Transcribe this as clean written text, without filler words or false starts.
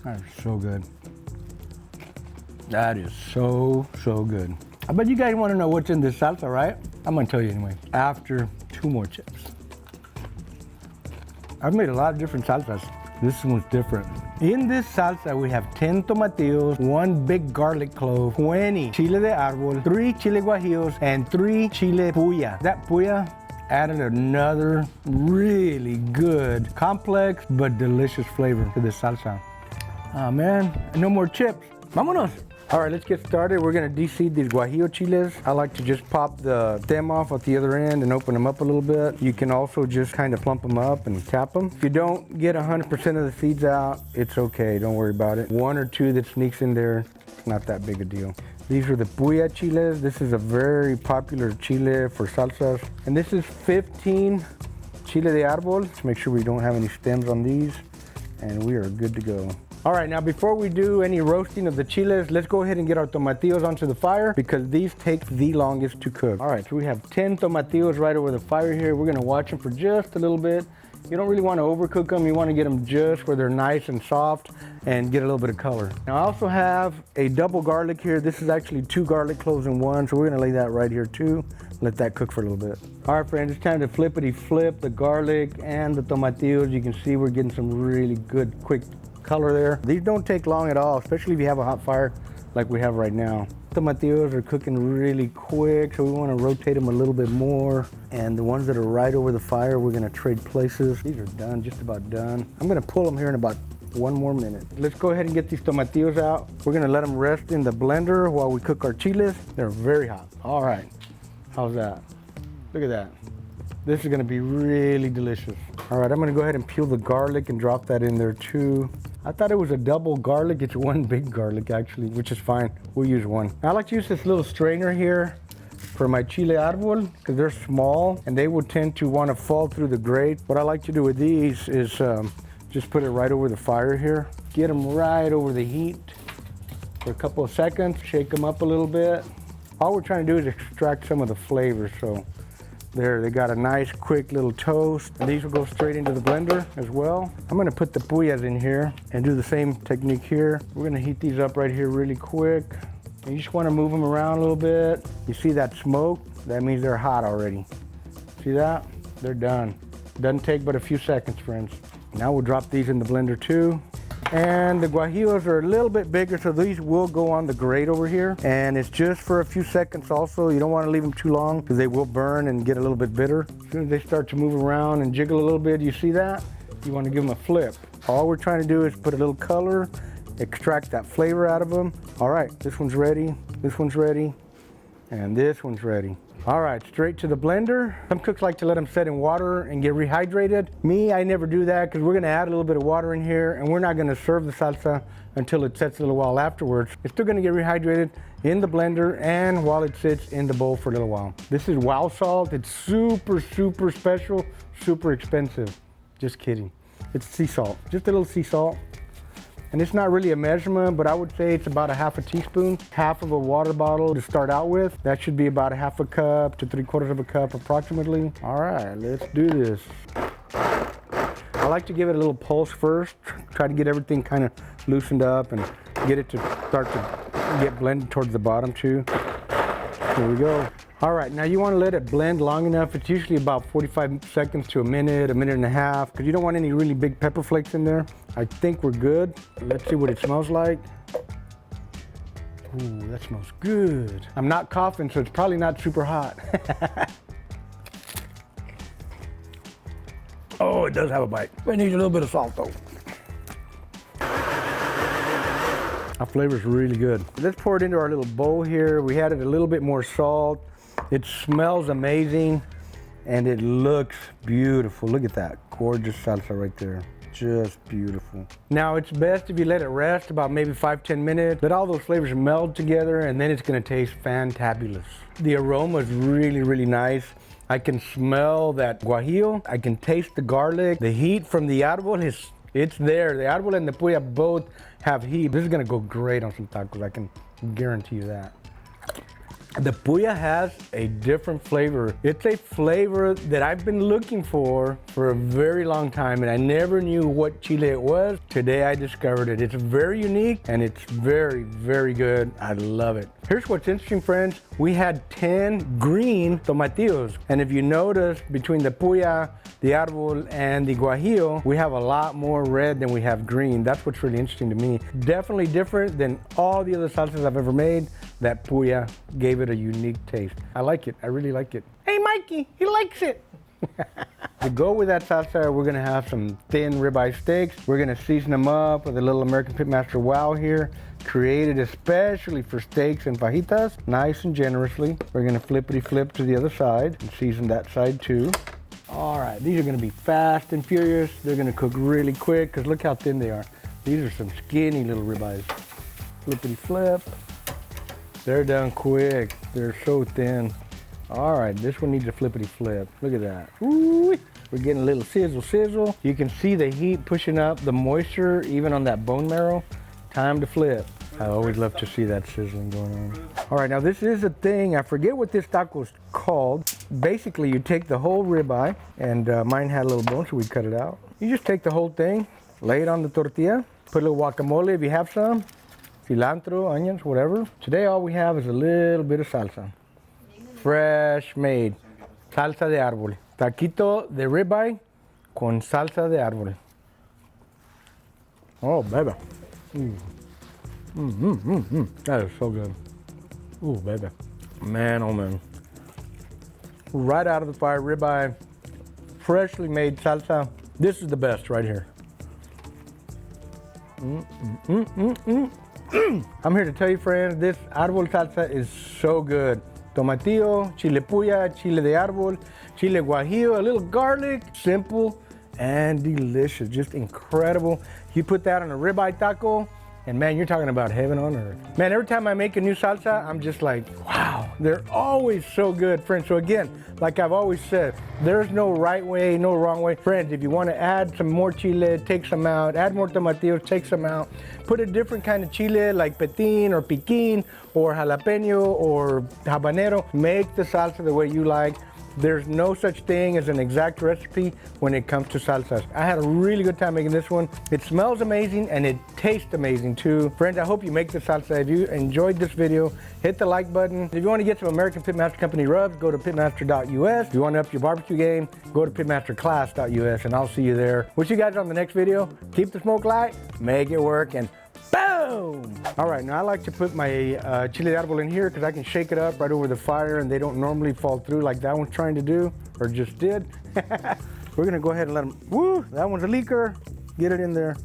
That is so good. That is so good. I bet you guys want to know what's in this salsa, right? I'm gonna tell you anyway, after 2 more chips. I've made a lot of different salsas. This one's different. In this salsa, we have 10 tomatillos, 1 big garlic clove, 20 chile de árbol, 3 chile guajillos, and 3 chile puya. That puya added another really good, complex, but delicious flavor to this salsa. Oh man, no more chips. Vámonos. All right, let's get started. We're gonna de-seed these guajillo chiles. I like to just pop the stem off at the other end and open them up a little bit. You can also just kind of plump them up and tap them. If you don't get 100% of the seeds out, it's okay, don't worry about it. 1 or 2 that sneaks in there, not that big a deal. These are the puya chiles. This is a very popular chile for salsas. And this is 15 chile de árbol. Let's make sure we don't have any stems on these, and we are good to go. All right, now before we do any roasting of the chiles, let's go ahead and get our tomatillos onto the fire because these take the longest to cook. All right, so we have 10 tomatillos right over the fire here. We're gonna watch them for just a little bit. You don't really wanna overcook them. You wanna get them just where they're nice and soft and get a little bit of color. Now I also have a double garlic here. This is actually 2 garlic cloves in one, so we're gonna lay that right here too. Let that cook for a little bit. All right, friends, it's time to flippity flip the garlic and the tomatillos. You can see we're getting some really good, quick color there. These don't take long at all, especially if you have a hot fire like we have right now. Tomatillos are cooking really quick, so we want to rotate them a little bit more. And the ones that are right over the fire, we're going to trade places. These are done, just about done. I'm going to pull them here in about 1 more minute. Let's go ahead and get these tomatillos out. We're going to let them rest in the blender while we cook our chiles. They're very hot. All right, how's that? Look at that. This is going to be really delicious. All right, I'm going to go ahead and peel the garlic and drop that in there too. I thought it was a double garlic. It's 1 big garlic actually, which is fine. We'll use 1. I like to use this little strainer here for my chile árbol because they're small and they would tend to want to fall through the grate. What I like to do with these is just put it right over the fire here. Get them right over the heat for a couple of seconds. Shake them up a little bit. All we're trying to do is extract some of the flavor. So there, they got a nice quick little toast. And these will go straight into the blender as well. I'm gonna put the puyas in here and do the same technique here. We're gonna heat these up right here really quick. And you just wanna move them around a little bit. You see that smoke? That means they're hot already. See that? They're done. Doesn't take but a few seconds, friends. Now we'll drop these in the blender too. And the guajillos are a little bit bigger, so these will go on the grate over here. And it's just for a few seconds also. You don't want to leave them too long because they will burn and get a little bit bitter. As soon as they start to move around and jiggle a little bit, you see that? You want to give them a flip. All we're trying to do is put a little color, extract that flavor out of them. All right, this one's ready, and this one's ready. All right, straight to the blender. Some cooks like to let them set in water and get rehydrated. Me, I never do that because we're gonna add a little bit of water in here and we're not gonna serve the salsa until it sets a little while afterwards. It's still gonna get rehydrated in the blender and while it sits in the bowl for a little while. This is wow salt. It's super, super special, super expensive. Just kidding. It's sea salt, just a little sea salt. And it's not really a measurement, but I would say it's about a half a teaspoon, half of a water bottle to start out with. That should be about a half a cup to 3/4 of a cup approximately. All right, let's do this. I like to give it a little pulse first, try to get everything kind of loosened up and get it to start to get blended towards the bottom too. Here we go. All right, now you want to let it blend long enough. It's usually about 45 seconds to a minute and a half, because you don't want any really big pepper flakes in there. I think we're good. Let's see what it smells like. Ooh, that smells good. I'm not coughing, so it's probably not super hot. Oh, it does have a bite. It needs a little bit of salt though. Our flavor's really good. Let's pour it into our little bowl here. We added a little bit more salt. It smells amazing and it looks beautiful. Look at that, gorgeous salsa right there. Just beautiful. Now it's best if you let it rest about maybe 5-10 minutes. Let all those flavors meld together and then it's gonna taste fantabulous. The aroma is really, really nice. I can smell that guajillo. I can taste the garlic. The heat from the árbol it's there. The árbol and the puya both have heat. This is gonna go great on some tacos. I can guarantee you that. The puya has a different flavor. It's a flavor that I've been looking for a very long time, and I never knew what chile it was. Today I discovered it. It's very unique and it's very, very good. I love it. Here's what's interesting, friends. We had 10 green tomatillos, and if you notice between the puya, the árbol, and the guajillo, we have a lot more red than we have green. That's what's really interesting to me. Definitely different than all the other salsas I've ever made. That puya gave it a unique taste. I like it. I really like it. Hey, Mikey, he likes it. To go with that salsa, we're gonna have some thin ribeye steaks. We're gonna season them up with a little American Pitmaster wow here, created especially for steaks and fajitas, nice and generously. We're gonna flippity flip to the other side and season that side too. All right, these are gonna be fast and furious. They're gonna cook really quick because look how thin they are. These are some skinny little ribeyes. Flippity flip. They're done quick. They're so thin. All right, this one needs a flippity flip. Look at that. Ooh, we're getting a little sizzle, sizzle. You can see the heat pushing up the moisture even on that bone marrow. Time to flip. I always love to see that sizzling going on. All right, now this is a thing. I forget what this taco is called. Basically, you take the whole ribeye, and mine had a little bone, so we cut it out. You just take the whole thing, lay it on the tortilla, put a little guacamole if you have some, cilantro, onions, whatever. Today all we have is a little bit of salsa. Fresh made. Salsa de árbol. Taquito de ribeye con salsa de árbol. Oh, baby. That is so good. Ooh, baby. Man, oh man. Right out of the fire, ribeye, freshly made salsa. This is the best right here. I'm here to tell you, friends, this árbol salsa is so good. Tomatillo, chile puya, chile de árbol, chile guajillo, a little garlic, simple and delicious, just incredible. You put that on a ribeye taco, and man, you're talking about heaven on earth. Man, every time I make a new salsa, I'm just like, wow, they're always so good, friends. So again, like I've always said, there's no right way, no wrong way. Friends, if you want to add some more chile, take some out. Add more tomatillos, take some out. Put a different kind of chile like piquín or piquín or jalapeno or habanero. Make the salsa the way you like. There's no such thing as an exact recipe when it comes to salsas. I had a really good time making this one. It smells amazing and it tastes amazing too. Friends, I hope you make the salsa. If you enjoyed this video, hit the like button. If you want to get some American Pitmaster Company rubs, go to pitmaster.us. If you want to up your barbecue game, go to pitmasterclass.us, and I'll see you there. We'll see you guys on the next video. Keep the smoke light, make it work, and boom! All right, now I like to put my chile de árbol in here because I can shake it up right over the fire and they don't normally fall through like that one's trying to do, or just did. We're gonna go ahead and let them, woo, that one's a leaker. Get it in there.